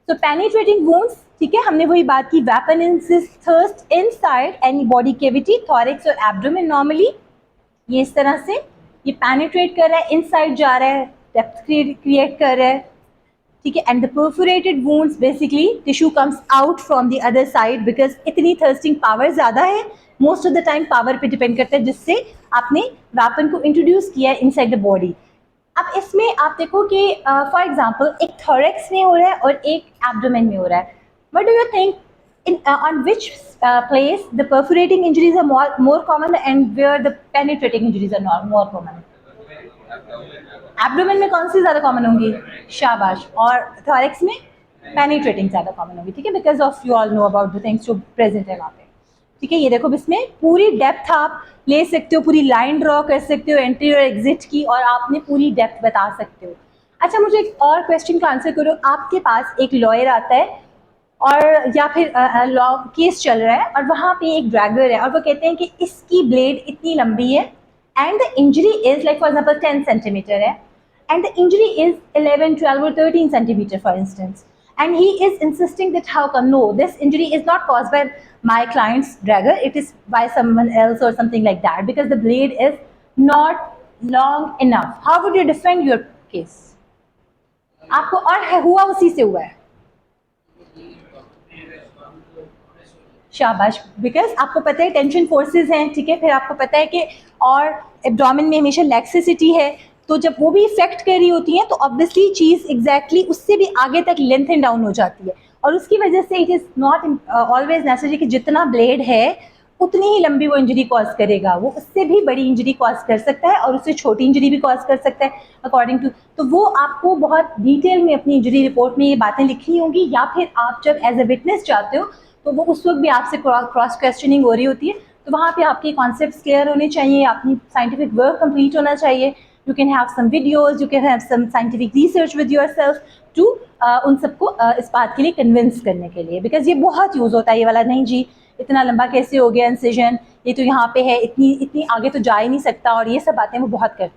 सो penetrating wounds, ठीक है, हमने वही बात की, weapon insist thrust inside any body cavity, thorax और एब्डोमेन नॉर्मली, ये इस तरह से ये पेनिट्रेट कर रहा है, इनसाइड जा रहा है, डेप्थ क्रिएट कर रहा है, ठीक है। And the perforated wounds basically tissue comes out from the other side because इतनी थर्स्टिंग पावर ज़्यादा है, most of the time power पे डिपेंड करता है जिससे आपने वेपन को इंट्रोड्यूस किया है इनसाइड द बॉडी। अब इसमें आप देखो कि फॉर एग्जांपल एक थोरेक्स में हो रहा है और एक एब्डोमेन में हो रहा है, what do you think in on which place the perforating injuries are more common and where the penetrating injuries are more common? Abdomen में कौन सी ज्यादा कॉमन होंगी? शाबाश। और थॉरेक्स में पेनिट्रेटिंग ज्यादा कॉमन होगी, ठीक है, because of you all know about the things जो प्रेजेंट है वहाँ पे, ठीक है। ये देखो इसमें पूरी डेप्थ आप ले सकते हो, पूरी लाइन ड्रॉ कर सकते हो एंट्री और एग्जिट की, और आपने पूरी डेप्थ बता सकते हो। अच्छा, मुझे एक और क्वेश्चन का आंसर करो। आपके पास एक लॉयर आता है और या फिर लॉ केस चल रहा है और वहाँ पे एक ड्रैगर है और वो कहते हैं कि इसकी ब्लेड इतनी लंबी है and the injury is like for example 10 centimetre है and the injury is 11, 12 or 13 centimeter for instance, and he is insisting that how come no, this injury is not caused by my client's dragger, it is by someone else or something like that because the blade is not long enough. How would you defend your case? आपको और हुआ उसी से हुआ है, शाबाश, because आपको पता है टेंशन फोर्सेस हैं, ठीक है, फिर आपको पता है कि और एब्डोमेन में हमेशा लैक्सिसिटी है, तो जब वो भी इफेक्ट कर रही होती है तो ऑब्वियसली चीज़ एग्जैक्टली उससे भी आगे तक लेंथ एंड डाउन हो जाती है, और उसकी वजह से it is not always necessary कि जितना ब्लेड है उतनी ही लंबी वो इंजरी कॉज करेगा, वो उससे भी बड़ी इंजरी कॉज कर सकता है और उससे छोटी इंजरी भी कॉज कर सकता है अकॉर्डिंग टू। तो वो आपको बहुत डिटेल में अपनी इंजरी रिपोर्ट में ये बातें लिखनी होंगी, या फिर आप जब एज अ विटनेस जाते हो तो वो उस वक्त भी आपसे क्रॉस क्वेश्चनिंग हो रही होती है, तो वहाँ पे आपके कॉन्सेप्ट्स क्लियर होने चाहिए, अपनी साइंटिफिक वर्क कंप्लीट होना चाहिए, you can have some videos, you can have some scientific research with yourself to उन सबको इस बात के लिए कन्विंस करने के लिए, बिकॉज ये बहुत यूज़ होता है ये वाला, नहीं जी इतना लंबा कैसे हो गया इंसिजन, ये तो यहाँ पे है, इतनी इतनी आगे तो जा ही नहीं सकता, और ये सब बातें वो बहुत करते हैं।